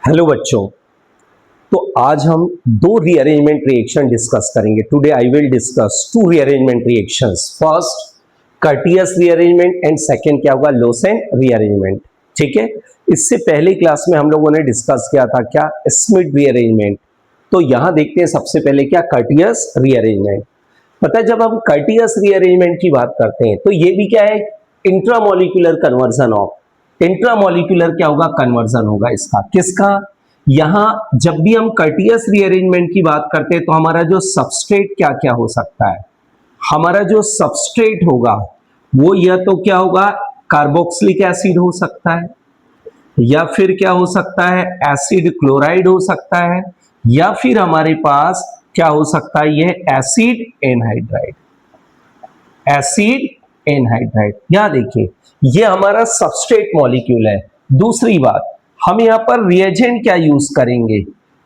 Hello बच्चों, तो आज हम दो रीअरेंजमेंट रिएक्शन डिस्कस करेंगे। Today I will discuss two rearrangement reactions. First Curtius rearrangement and second क्या होगा, लोसेंट रीअरेंजमेंट। ठीक है, इससे पहले क्लास में हम लोगों ने डिस्कस किया था क्या, स्मिथ रीअरेंजमेंट। तो यहां देखते हैं सबसे पहले क्या, कर्टियस रीअरेंजमेंट। पता है जब हम कर्टियस रीअरेंजमेंट की बात करते हैं तो ये भी क्या है, इंट्रामोलिकुलर कन्वर्जन ऑफ, इंट्रामोलिकुलर क्या होगा, कन्वर्जन होगा इसका। किसका, यहां जब भी हम कर्टियस रीअरेंजमेंट की बात करते हैं तो हमारा जो सबस्ट्रेट क्या क्या हो सकता है, हमारा जो सबस्ट्रेट होगा वो या तो क्या होगा, कार्बोक्सिलिक एसिड हो सकता है, या फिर क्या हो सकता है, एसिड क्लोराइड हो सकता है, या फिर हमारे पास क्या हो सकता है, ये एसिड एनहाइड्राइड, एसिड एनहाइड्राइड। यहां देखिए ये हमारा सबस्ट्रेट मॉलिक्यूल है। दूसरी बात, हम यहां पर रिएजेंट क्या यूज करेंगे,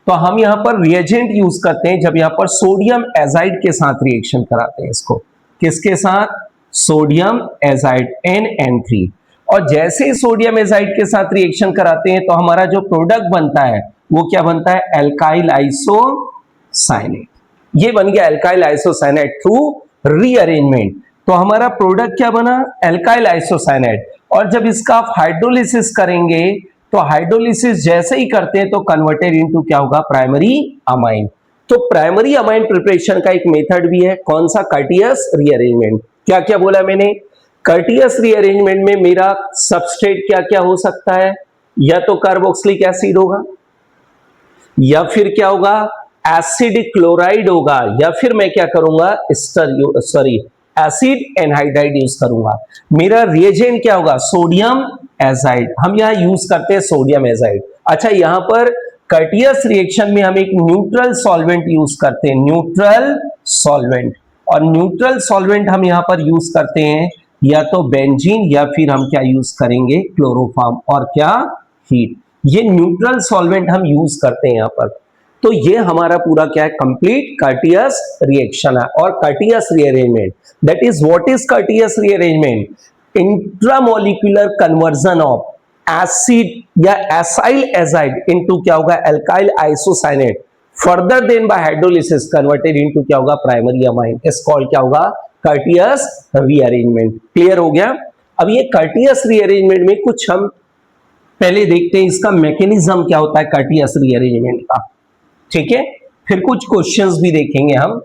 तो हम यहां पर रिएजेंट यूज करते हैं जब यहां पर सोडियम एजाइड के साथ रिएक्शन कराते हैं इसको। किसके साथ, सोडियम एजाइड NN3। और जैसे ही सोडियम एजाइड के साथ रिएक्शन कराते हैं तो हमारा जो प्रोडक्ट बनता है वो क्या बनता है, एल्काइल आइसोसाइनेट। ये बन गया एल्काइल आइसोसाइनेट थ्रू रीअरेंजमेंट। तो हमारा प्रोडक्ट क्या बना, एल्काइल आइसोसाइनेट। और जब इसका आप हाइड्रोलिसिस करेंगे तो हाइड्रोलिसिस जैसे ही करते हैं तो कन्वर्टेड इनटू क्या होगा, प्राइमरी अमाइन। तो प्राइमरी अमाइन प्रिपरेशन का एक मेथड भी है, कौन सा, कर्टियस रीअरेंजमेंट। क्या क्या बोला मैंने, कर्टियस रीअरेंजमेंट में मेरा सबस्ट्रेट क्या क्या हो सकता है, या तो कार्बोक्सिलिक एसिड होगा, या फिर क्या होगा, एसिड क्लोराइड होगा, या फिर मैं क्या करूंगा, एसिड एनहाइड्राइड यूज करूंगा। मेरा रिएजेंट क्या होगा, सोडियम एजाइड। हम यहां यूज करते हैं सोडियम एजाइड। अच्छा, यहां पर कर्टियस रिएक्शन में हम एक न्यूट्रल सॉल्वेंट यूज करते हैं, न्यूट्रल सॉल्वेंट। और न्यूट्रल सॉल्वेंट हम यहां पर यूज करते हैं या तो बेंजीन, या फिर हम क्या यूज करेंगे, क्लोरोफॉर्म, और क्या, हीट। ये न्यूट्रल सॉल्वेंट हम यूज करते हैं यहां पर। तो ये हमारा पूरा क्या है, कंप्लीट कर्टियस रिएक्शन है। और Curtius rearrangement, that is what is Curtius rearrangement, intramolecular conversion of acid या एसाइल एजाइड इनटू क्या होगा, alkyl isocyanate, further then by hydrolysis converted into क्या होगा, प्राइमरी अमाइन। इस कॉल्ड क्या होगा, कर्टियस रीअरेंजमेंट। क्लियर हो गया। अब ये कर्टियस रीअरेंजमेंट में कुछ हम पहले देखते हैं इसका मैकेनिज्म क्या होता है कर्टियस रीअरेंजमेंट का। ठीक है, फिर कुछ क्वेश्चंस भी देखेंगे हम।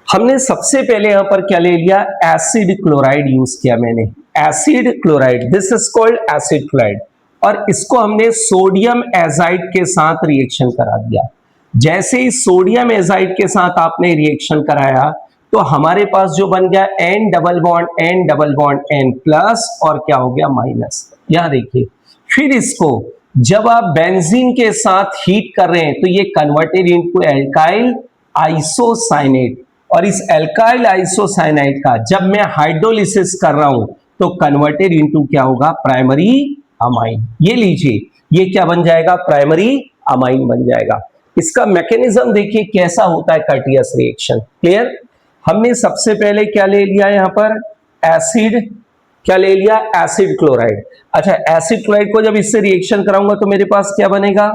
हमने सबसे पहले यहां पर क्या ले लिया, एसिड क्लोराइड यूज किया मैंने, acid chloride, this is called acid chloride. और इसको हमने सोडियम एजाइड के साथ रिएक्शन करा दिया। जैसे ही सोडियम एजाइड के साथ आपने रिएक्शन कराया तो हमारे पास जो बन गया N double bond N plus, और क्या हो गया, माइनस। यहां देखिए, फिर इसको जब आप बेंजीन के साथ हीट कर रहे हैं तो ये कन्वर्टेड इनटू एल्काइल आइसोसाइनेट। और इस एल्काइल आइसोसाइनेट का जब मैं हाइड्रोलिसिस कर रहा हूं तो कन्वर्टेड इनटू क्या होगा, प्राइमरी अमाइन। ये लीजिए, ये क्या बन जाएगा, प्राइमरी अमाइन बन जाएगा। इसका मैकेनिज्म देखिए कैसा होता है कर्टियस रिएक्शन। क्लियर। हमने सबसे पहले क्या ले लिया यहां पर, एसिड, क्या ले लिया, एसिड क्लोराइड। अच्छा, एसिड क्लोराइड को जब इससे रिएक्शन कराऊंगा तो मेरे पास क्या बनेगा,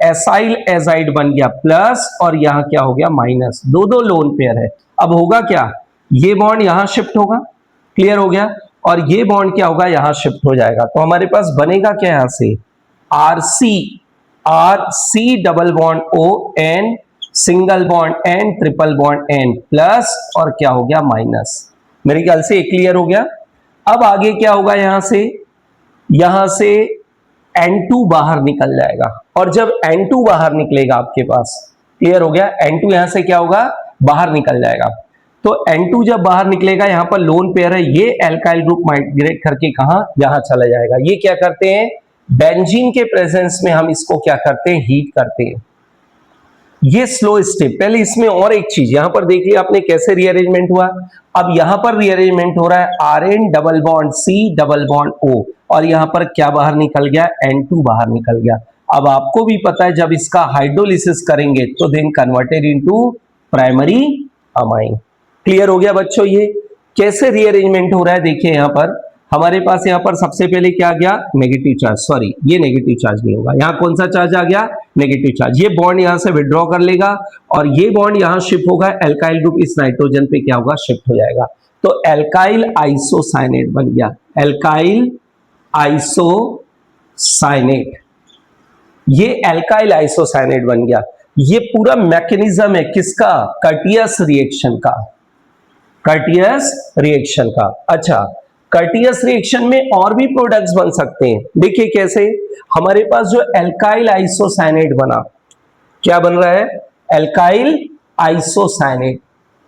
एसाइल एजाइड बन गया प्लस, और यहां क्या हो गया, माइनस। दो दो लोन पेयर है। अब होगा क्या, ये बॉन्ड यहां शिफ्ट होगा, क्लियर हो गया, और ये बॉन्ड क्या होगा, यहां शिफ्ट हो जाएगा। तो हमारे पास बनेगा क्या, यहां से R C double bond O N, single bond N, triple bond N plus, और क्या हो गया, माइनस। मेरे ख्याल से क्लियर हो गया। अब आगे क्या होगा, यहां से N2 बाहर निकल जाएगा। और जब N2 बाहर निकलेगा आपके पास, क्लियर हो गया, N2 यहां से क्या होगा, बाहर निकल जाएगा। तो N2 जब बाहर निकलेगा, यहां पर लोन पेयर है, ये एल्काइल ग्रुप माइग्रेट करके कहां, यहां चला जाएगा। ये क्या करते हैं, बेंजीन के प्रेजेंस में हम इसको क्या करते हैं, हीट करते हैं। ये स्लो स्टेप। पहले इसमें और एक चीज यहां पर देखिए आपने कैसे रीअरेंजमेंट हुआ। अब यहां पर रीअरेंजमेंट हो रहा है RN double bond C double bond O, और यहां पर क्या बाहर निकल गया, N2 बाहर निकल गया। अब आपको भी पता है जब इसका हाइड्रोलिसिस करेंगे तो then converted into primary amine. Clear हो गया बच्चों। ये कैसे रीअरेंजमेंट हो रहा है देखिए यहां पर। हमारे पास यहाँ पर सबसे पहले क्या आ गया, नेगेटिव चार्ज, सॉरी ये नेगेटिव चार्ज नहीं होगा, यहाँ कौन सा चार्ज आ गया, नेगेटिव चार्ज। ये बॉन्ड यहाँ से विड्रॉ कर लेगा और ये बॉन्ड यहाँ शिफ्ट होगा, एल्काइल ग्रुप इस नाइट्रोजन पे क्या होगा, शिफ्ट हो जाएगा। तो एल्काइल आइसोसाइनेट बन गया, एल्काइल आइसोसाइनेट, ये एल्काइल आइसोसाइनेट बन गया। ये पूरा मैकेनिज्म है किसका, कर्टियस रिएक्शन का, कर्टियस रिएक्शन का। अच्छा, कर्टियस रिएक्शन में और भी प्रोडक्ट्स बन सकते हैं, देखिए कैसे। हमारे पास जो एल्काइल आइसोसाइनेट बना, क्या बन रहा है, alkyl isocyanate,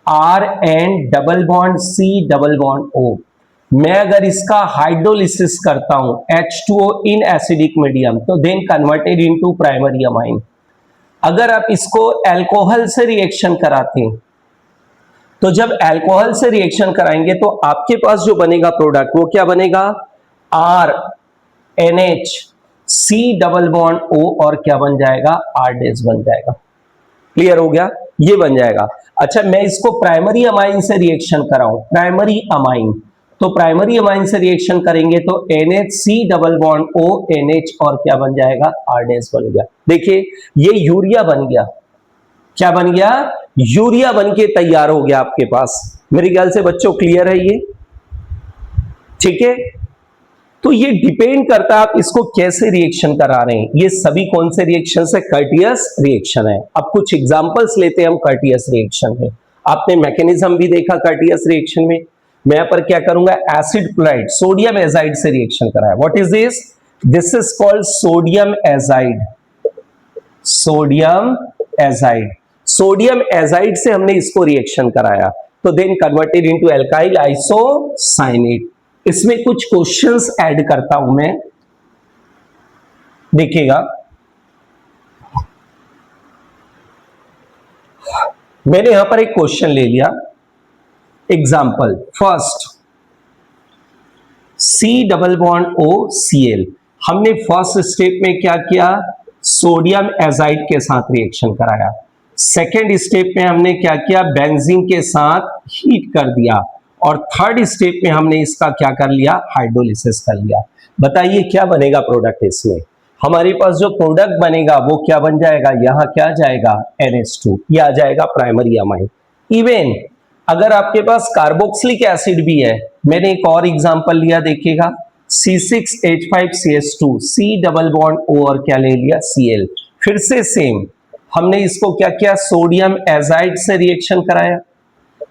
RN double bond C double bond O। मैं अगर इसका हाइड्रोलिसिस करता हूं H2O इन एसिडिक मीडियम, तो then converted into primary amine. अगर आप इसको अल्कोहल से रिएक्शन कराते हैं, तो जब अल्कोहल से रिएक्शन कराएंगे तो आपके पास जो बनेगा प्रोडक्ट वो क्या बनेगा, RNH C double bond O और क्या बन जाएगा, R डैश बन जाएगा। क्लियर हो गया, ये बन जाएगा। अच्छा, मैं इसको प्राइमरी अमाइन से रिएक्शन कराऊं, प्राइमरी अमाइन, तो प्राइमरी अमाइन से रिएक्शन करेंगे तो NHC double bond O NH और क्या बन जाएगा, R डैश बन गया। देखिए ये यूरिया बन गया, क्या बन गया, यूरिया बन के तैयार हो गया आपके पास। मेरे ख्याल से बच्चों क्लियर है ये, ठीक है। तो ये डिपेंड करता है आप इसको कैसे रिएक्शन करा रहे हैं। ये सभी कौन से रिएक्शन है, कर्टियस रिएक्शन है। अब कुछ एग्जांपल्स लेते हैं हम कर्टियस रिएक्शन में। आपने मैकेनिज्म भी देखा कर्टियस रिएक्शन में। मैं यहाँ पर क्या करूंगा, एसिड क्लोराइड सोडियम एजाइड से रिएक्शन कराया। What is this, this is called sodium azide, sodium azide, sodium azide से हमने इसको रिएक्शन कराया, तो then converted into alkyl isocyanate. इसमें कुछ क्वेश्चंस ऐड करता हूं मैं, देखिएगा। मैंने यहां पर एक क्वेश्चन ले लिया, example first, C double bond O Cl। हमने फर्स्ट स्टेप में क्या किया, सोडियम एजाइड के साथ रिएक्शन कराया। सेकेंड स्टेप में हमने क्या किया, बेंजीन के साथ हीट कर दिया। और थर्ड स्टेप में हमने इसका क्या कर लिया, हाइड्रोलिसिस कर लिया। बताइए क्या बनेगा प्रोडक्ट इसमें। हमारे पास जो प्रोडक्ट बनेगा वो क्या बन जाएगा, यहां क्या जाएगा, NH2, ये आ जाएगा प्राइमरी अमाइन। इवन अगर आपके पास कार्बोक्सिलिक एसिड भी है, मैंने एक और एग्जांपल लिया, देखिएगा, C6H5CH2, C double bond O और क्या ले लिया, Cl। फिर से सेम, हमने इसको क्या किया, सोडियम एजाइड से रिएक्शन कराया।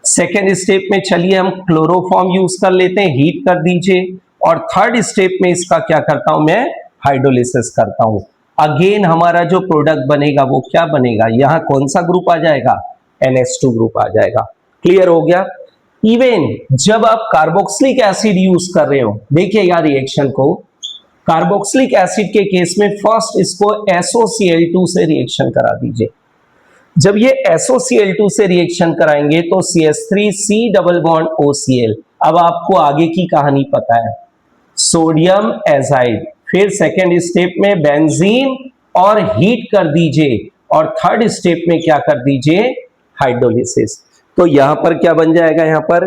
सेकेंड स्टेप में चलिए हम क्लोरोफॉर्म यूज कर लेते हैं, हीट कर दीजिए। और थर्ड स्टेप में इसका क्या करता हूं मैं, हाइड्रोलिसिस करता हूं। अगेन हमारा जो प्रोडक्ट बनेगा वो क्या बनेगा, यहां कौन सा ग्रुप आ जाएगा, NH2 ग्रुप आ जाएगा। क्लियर हो गया। इवन जब आप कार्बोक्सिलिक एसिड यूज कर रहे हो, देखिए यार रिएक्शन को, कार्बोक्सिलिक एसिड के केस में फर्स्ट इसको SOCl2 से रिएक्शन करा दीजिए। जब ये SOCl2 से रिएक्शन कराएंगे तो CH3C डबल बॉन्ड OCl। अब आपको आगे की कहानी पता है, सोडियम एजाइड, फिर सेकेंड स्टेप में बेंजीन और हीट कर दीजिए, और थर्ड स्टेप में क्या कर दीजिए, हाइड्रोलिसिस। तो यहां पर क्या बन जाएगा, यहां पर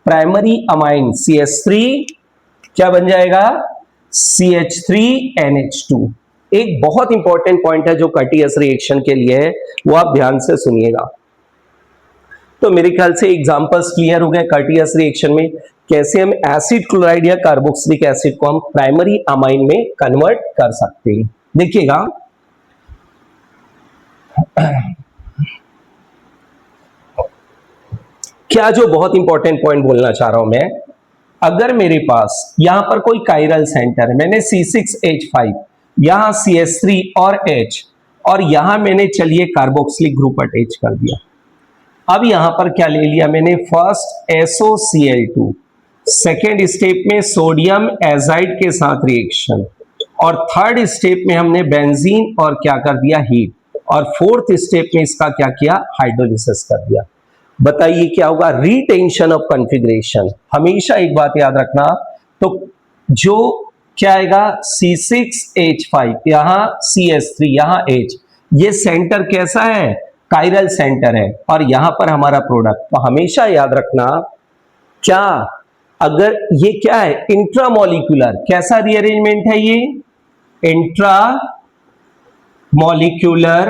प्राइमरी अमाइन CH3 क्या बन जाएगा, CH3NH2। एक बहुत इंपॉर्टेंट पॉइंट है जो कर्टियस रिएक्शन के लिए है, वो आप ध्यान से सुनिएगा। तो मेरे ख्याल से एग्जांपल्स क्लियर हो गए कर्टियस रिएक्शन में, कैसे हम एसिड क्लोराइड या कार्बोक्सिलिक एसिड को हम प्राइमरी अमाइन में कन्वर्ट कर सकते हैं। देखिएगा, क्या जो बहुत इंपॉर्टेंट पॉइंट बोलना चाह रहा हूं मैं, अगर मेरे पास यहां पर कोई कायरल सेंटर है, मैंने C6H5, यहां CH3 और H, और यहां मैंने चलिए कार्बोक्सिलिक ग्रुप अटैच कर दिया। अब यहां पर क्या ले लिया मैंने, फर्स्ट SOCl2, सेकेंड स्टेप में सोडियम एजाइड के साथ रिएक्शन, और थर्ड स्टेप में हमने बेंजीन और क्या कर दिया, हीट, और फोर्थ स्टेप में इसका क्या किया, हाइड्रोलिसिस कर दिया। बताइए क्या होगा, रिटेंशन ऑफ कॉन्फ़िगरेशन। हमेशा एक बात याद रखना, तो जो क्या आएगा, C6H5, यहां CH3, यहां H, ये सेंटर कैसा है, कायरल सेंटर है, और यहां पर हमारा प्रोडक्ट। तो हमेशा याद रखना क्या, अगर ये क्या है, इंट्रामोलिकुलर, कैसा रीअरेंजमेंट है ये, इंट्रा मॉलिक्यूलर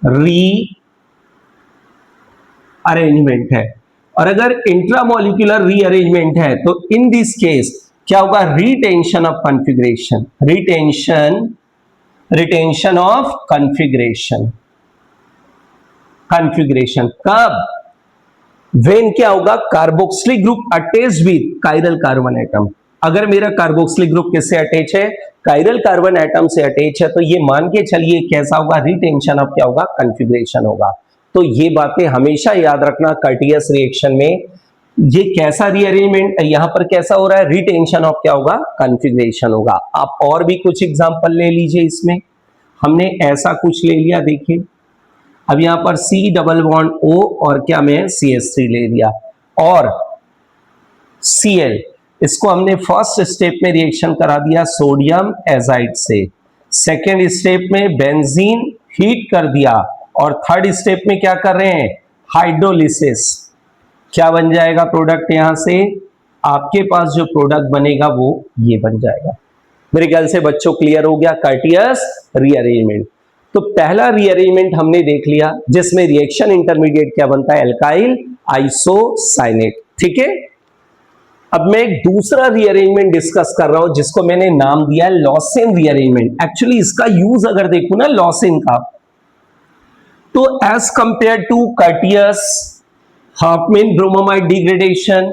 रीअरेंजमेंट है। और अगर इंट्रामोलिकुलर रीअरेंजमेंट है तो इन दिस केस क्या होगा, retention of configuration, retention of configuration कब, वेन क्या होगा, carboxylic group attached with chiral carbon atom. अगर मेरा कार्बोक्सिलिक ग्रुप किससे अटैच है, कायरल कार्बन एटम से अटैच है, तो ये मान के चलिए कैसा होगा, रिटेंशन ऑफ क्या होगा, कॉन्फ़िगरेशन होगा। तो ये बातें हमेशा याद रखना, कर्टियस रिएक्शन में ये कैसा रीअरेंजमेंट, यहां पर कैसा हो रहा है, रिटेंशन ऑफ क्या होगा, कॉन्फ़िगरेशन होगा। आप और भी कुछ एग्जांपल ले लीजिए, इसमें हमने ऐसा कुछ ले लिया, देखिए अब यहां पर C डबल बॉन्ड O और क्या में CH3 ले लिया और Cl, इसको हमने फर्स्ट स्टेप में रिएक्शन करा दिया सोडियम एजाइड से, सेकेंड स्टेप में बेंजीन हीट कर दिया और थर्ड स्टेप में क्या कर रहे हैं, हाइड्रोलिसिस। क्या बन जाएगा प्रोडक्ट, यहां से आपके पास जो प्रोडक्ट बनेगा वो ये बन जाएगा। मेरे ख्याल से बच्चों क्लियर हो गया कर्टियस रीअरेंजमेंट। तो पहला रीअरेंजमेंट हमने देख लिया जिसमें रिएक्शन इंटरमीडिएट क्या बनता है, एल्काइल आइसोसाइनेट, ठीक है। अब मैं एक दूसरा रीअरेंजमेंट डिस्कस कर रहा हूं जिसको मैंने नाम दिया लॉसेन रीअरेंजमेंट। एक्चुअली इसका यूज अगर देखूं ना लॉसेन का, तो as compare to Curtius, Hofmann bromamide degradation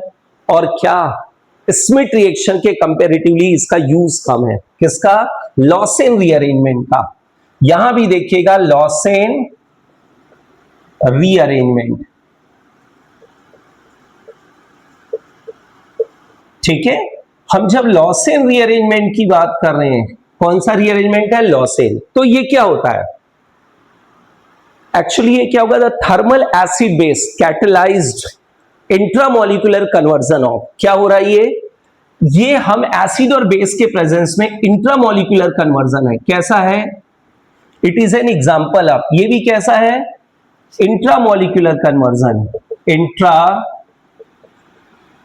और क्या स्मिथ रिएक्शन के कंपैरेटिवली इसका यूज कम है। किसका, लॉसेन रीअरेंजमेंट का। यहां भी देखिएगा लॉसेन रीअरेंजमेंट, ठीक है। हम जब लॉसेन रीअरेंजमेंट की बात कर रहे हैं, कौन सा रीअरेंजमेंट है, लॉसेन, तो ये क्या होता है, एक्चुअली ये क्या होगा, the thermal acid base catalysed intramolecular conversion of, क्या हो रहा है ये हम एसिड और बेस के प्रेजेंस में इंट्रामोलिकुलर कन्वर्जन है। कैसा है, it is an example of, ये भी कैसा है, intramolecular conversion, intra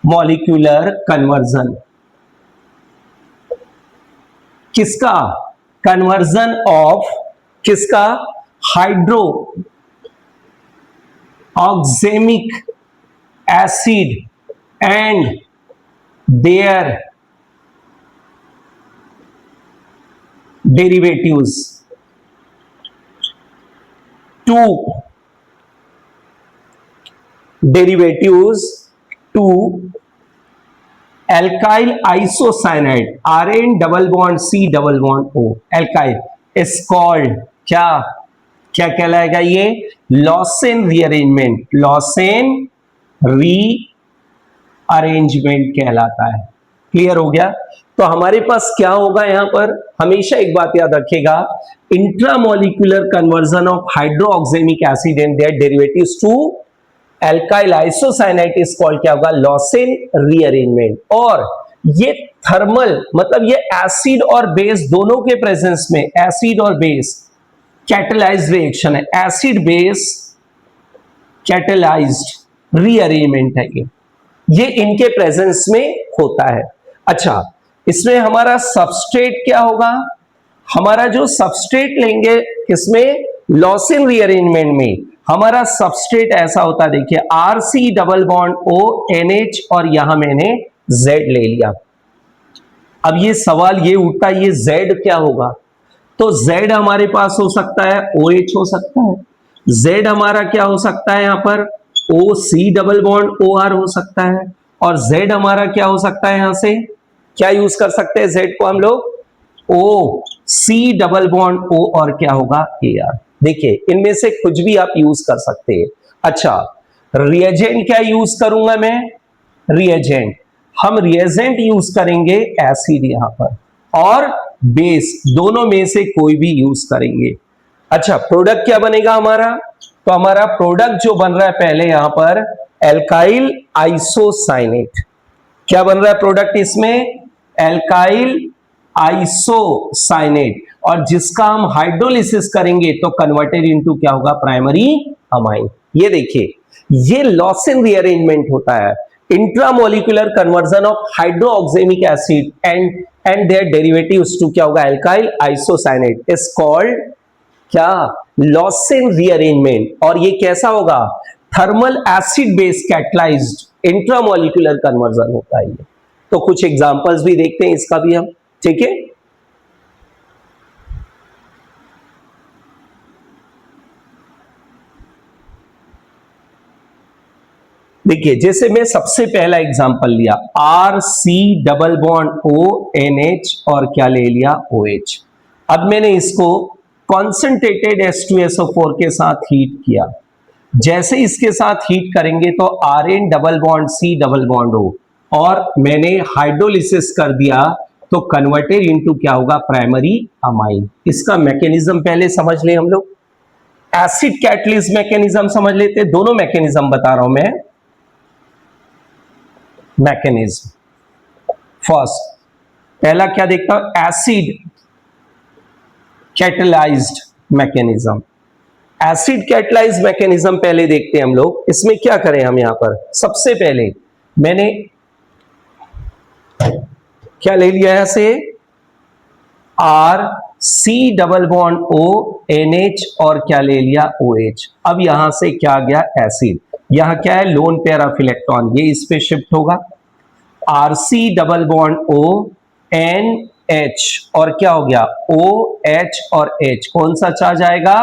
molecular conversion. किसका, कन्वर्जन ऑफ किसका, hydroxamic acid and their derivatives to alkyl isocyanide, Rn double bond C double bond O, alkyl is called क्या, क्या कहलाएगा ये, लॉसेन रीअरेंजमेंट, लॉसेन रीअरेंजमेंट कहलाता है। क्लियर हो गया। तो हमारे पास क्या होगा, यहां पर हमेशा एक बात याद रखिएगा, intramolecular conversion of hydroxamic acid and their derivatives to alkyl isocyanide is called क्या होगा, लॉसेन रीअरेंजमेंट। और ये थर्मल मतलब ये एसिड और बेस दोनों के प्रेजेंस में, एसिड और बेस कैटलाइज्ड रिएक्शन है, एसिड बेस कैटलाइज्ड रीअरेंजमेंट है ये इनके प्रेजेंस में होता है। अच्छा, इसमें हमारा सबस्ट्रेट क्या होगा, हमारा जो सबस्ट्रेट लेंगे किसमें, लॉसेन रीअरेंजमेंट में हमारा सबस्ट्रेट ऐसा होता है, देखिए RC double bond O NH और यहां मैंने Z ले लिया। अब ये सवाल ये उठता है, ये Z क्या होगा, तो Z हमारे पास हो सकता है OH हो सकता है, Z हमारा क्या हो सकता है, यहां पर OC डबल बॉन्ड OR हो सकता है, और Z हमारा क्या हो सकता है, यहां से क्या यूज कर सकते हैं Z को हम लोग, OC डबल बॉन्ड O और क्या होगा AR। देखिए इनमें से कुछ भी आप यूज कर सकते हैं। अच्छा, रिएजेंट क्या यूज करूंगा मैं, रिएजेंट हम रिएजेंट यूज करेंगे एसिड यहां पर, और बेस दोनों में से कोई भी यूज करेंगे। अच्छा, प्रोडक्ट क्या बनेगा हमारा, तो हमारा प्रोडक्ट जो बन रहा है पहले यहां पर एल्काइल आइसोसाइनेट, क्या बन रहा है प्रोडक्ट इसमें, एल्काइल आइसोसाइनेट, और जिसका हम हाइड्रोलिसिस करेंगे तो कन्वर्टेड इनटू क्या होगा, प्राइमरी अमाइन। ये देखिए ये लॉसेन रीअरेंजमेंट होता है। Intramolecular conversion of hydroxamic acid and their derivatives to क्या होगा, एल्काइल आइसोसाइनेट इज कॉल्ड क्या, लॉसेन रीअरेंजमेंट। और ये कैसा होगा, thermal acid base catalysed intramolecular conversion होता है ये। तो कुछ एग्जांपल्स भी देखते हैं इसका भी हम, ठीक है। देखिए जैसे मैं सबसे पहला एग्जांपल लिया R C double bond O N H और क्या ले लिया OH। अब मैंने इसको कॉन्सेंट्रेटेड H2SO4 के साथ हीट किया। जैसे इसके साथ हीट करेंगे तो Rn double bond C double bond O और मैंने हाइड्रोलिसिस कर दिया तो कन्वर्टेड इनटू क्या होगा, प्राइमरी अमाइन। इसका मैकेनिज्म पहले समझ ले हम लोग, एसिड कैटलिस्ट मैकेनिज्म समझ लेते, दोनों मैकेनिज्म बता रहा हूं मैं। मैकेनिज्म फर्स्ट, पहला क्या देखता हूं, acid catalysed mechanism. Acid catalysed mechanism पहले देखते हैं हम लोग। इसमें क्या करें हम, यहां पर सबसे पहले मैंने क्या ले लिया यहां से, R C double bond O NH और क्या ले लिया OH। अब यहां से क्या आ गया, एसिड। यहां क्या है, लोन पेयर ऑफ इलेक्ट्रॉन, ये इस पे शिफ्ट होगा। RC double bond O NH और क्या हो गया, OH और H, कौन सा चार्ज आएगा,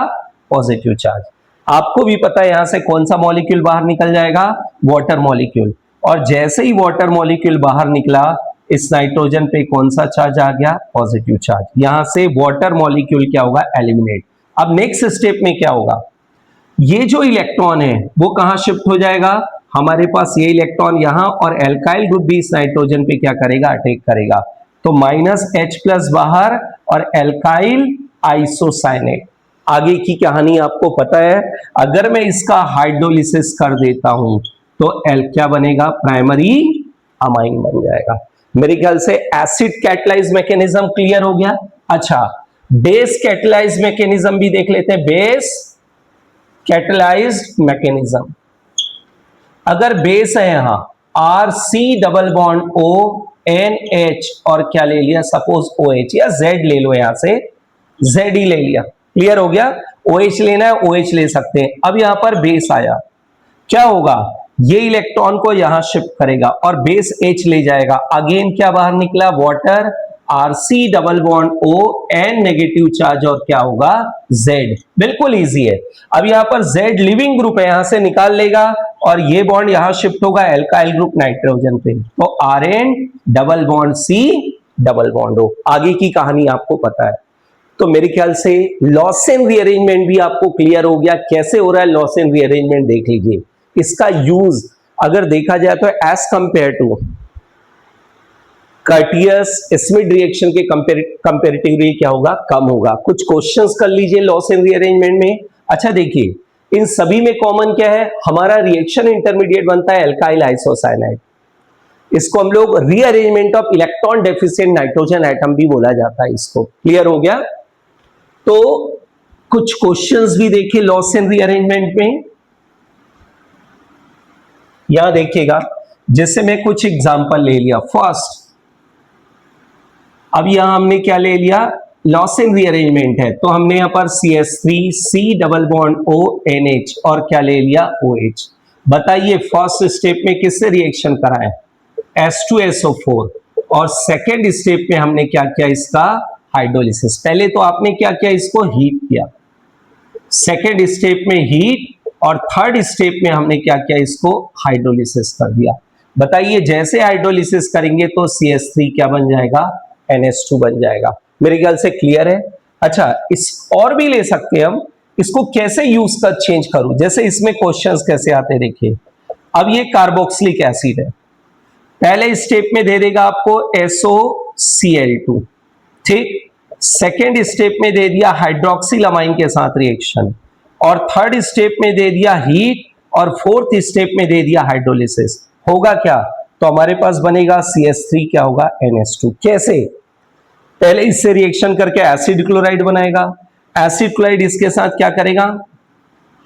पॉजिटिव चार्ज। आपको भी पता है यहां से कौन सा मॉलिक्यूल बाहर निकल जाएगा, वाटर मॉलिक्यूल। और जैसे ही वाटर मॉलिक्यूल बाहर निकला, इस नाइट्रोजन पे कौन सा चार्ज आ गया, पॉजिटिव चार्ज। यहां से वाटर मॉलिक्यूल क्या होगा, एलिमिनेट। अब नेक्स्ट स्टेप में क्या होगा, ये जो इलेक्ट्रॉन है वो कहां शिफ्ट हो जाएगा, हमारे पास ये इलेक्ट्रॉन यहां, और एल्काइल ग्रुप भी इस नाइट्रोजन पे क्या करेगा, अटैक करेगा। तो -H+ बाहर और एल्काइल आइसोसाइनेट। आगे की कहानी आपको पता है। अगर मैं इसका हाइड्रोलिसिस कर देता हूं तो क्या बनेगा, प्राइमरी अमाइन बन जाएगा। मेरे ख्याल से एसिड कैटलाइज मैकेनिज्म क्लियर हो गया। अच्छा, बेस कैटलाइज मैकेनिज्म भी देख लेते हैं। बेस कैटलाइज्ड मैकेनिज्म, अगर बेस है यहां RC double bond O NH और क्या ले लिया, सपोज OH या Z ले लो, यहां से Z ही ले लिया, क्लियर हो गया। OH लेना है OH ले सकते हैं। अब यहां पर बेस आया, क्या होगा, ये इलेक्ट्रॉन को यहां शिफ्ट करेगा और बेस H ले जाएगा। अगेन क्या बाहर निकला, water, RC double bond O N negative charge और क्या होगा, Z। बिल्कुल इजी है। अब यहां पर Z लिविंग ग्रुप है, यहां से निकाल लेगा और ये बॉन्ड यहां शिफ्ट होगा एल्काइल ग्रुप नाइट्रोजन पे, तो Rn double bond C double bond O। आगे की कहानी आपको पता है। तो मेरे ख्याल से लॉसेन रीअरेंजमेंट भी आपको क्लियर हो गया। कैसे हो रहा है लॉसेन रीअरेंजमेंट, देख लीजिए। इसका यूज अगर देखा जाए तो as compare to Curtius Smith reaction के कंपेरेटिवली क्या होगा, कम होगा। कुछ क्वेश्चंस कर लीजिए लॉसेन रीअरेंजमेंट में। अच्छा देखिए, इन सभी में कॉमन क्या है, हमारा रिएक्शन इंटरमीडिएट बनता है एल्काइल आइसोसाइनाइड। इसको हम लोग rearrangement of electron deficient nitrogen atom भी बोला जाता है। इसको क्लियर हो गया। तो कुछ क्वेश्चंस भी देखिए लॉसेन रीअरेंजमेंट में, यहां देखिएगा। जैसे मैं कुछ एग्जांपल ले लिया। फर्स्ट, अब यहां हमने क्या ले लिया, लॉसेन रीअरेंजमेंट है, तो हमने यहां पर CH3 C double bond O NH और क्या ले लिया, OH। बताइए फर्स्ट स्टेप में किससे रिएक्शन कराएं, H2SO4। और सेकेंड स्टेप में हमने क्या किया, इसका हाइड्रोलिसिस। पहले तो आपने क्या किया, इसको हीट किया, सेकेंड स्टेप में हीट, और थर्ड स्टेप में हमने क्या किया, इसको हाइड्रोलिसिस कर दिया। बताइए जैसे हाइड्रोलिसिस करेंगे तो CH3 क्या बन जाएगा, NH2 बन जाएगा। मेरे ख्याल से क्लियर है। अच्छा, इस और भी ले सकते हैं हम। इसको कैसे यूज कर चेंज करूं, जैसे इसमें क्वेश्चंस कैसे आते हैं देखिए। अब ये कार्बोक्सिलिक एसिड है, पहले स्टेप में दे देगा आपको SOCl2, ठीक। सेकेंड स्टेप में दे दिया हाइड्रोक्सिल अमाइन के साथ रिएक्शन, और थर्ड स्टेप में दे दिया हीट, और फोर्थ स्टेप में दे दिया हाइड्रोलिसिस। होगा क्या, तो हमारे पास बनेगा CH3 क्या होगा, NH2। कैसे, पहले इससे रिएक्शन करके एसिड क्लोराइड बनाएगा, एसिड क्लोराइड इसके साथ क्या करेगा,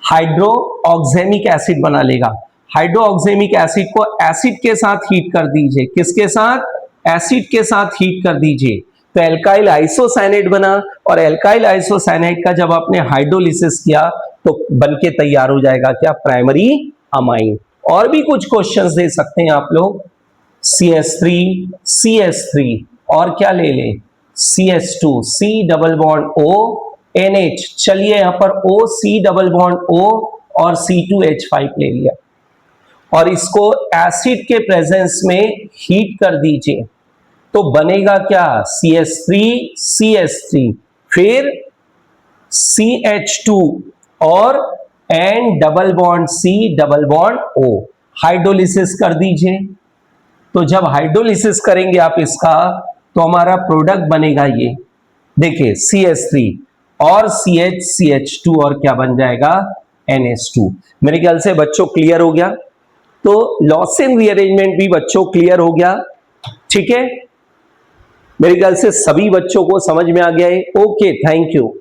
हाइड्रोक्सेमिक एसिड बना लेगा। हाइड्रोक्सिमिक एसिड को एसिड के साथ हीट कर दीजिए, किसके साथ? एसिड के साथ हीट कर दीजिए, तो एल्काइल आइसोसाइनेट बना, और एल्काइल आइसोसाइनेट का जब आपने हाइड्रोलिसिस किया तो बनके तैयार हो जाएगा क्या? Primary amine. और भी कुछ क्वेश्चंस दे सकते हैं आप लोग, CH3, CH3 और क्या ले लें? CH2, C double bond O NH, चलिए यहां पर O C double bond O और C2H5 ले लिया, और इसको एसिड के प्रेजेंस में हीट कर दीजिए, तो बनेगा क्या? CH3 CH3, फिर CH2 और N double bond C double bond O, hydrolysis कर दीजिए। तो जब हाइड्रोलिसिस करेंगे आप इसका, तो हमारा प्रोडक्ट बनेगा ये, देखिए CH3 और CH CH2 और क्या बन जाएगा? NH2। मेरे ख्याल से बच्चों क्लियर हो गया। तो लॉसेन रीअरेंजमेंट भी बच्चों क्लियर हो गया, ठीक है? मेरे ख्याल से सभी बच्चों को समझ में आ गया है। Okay, thank you.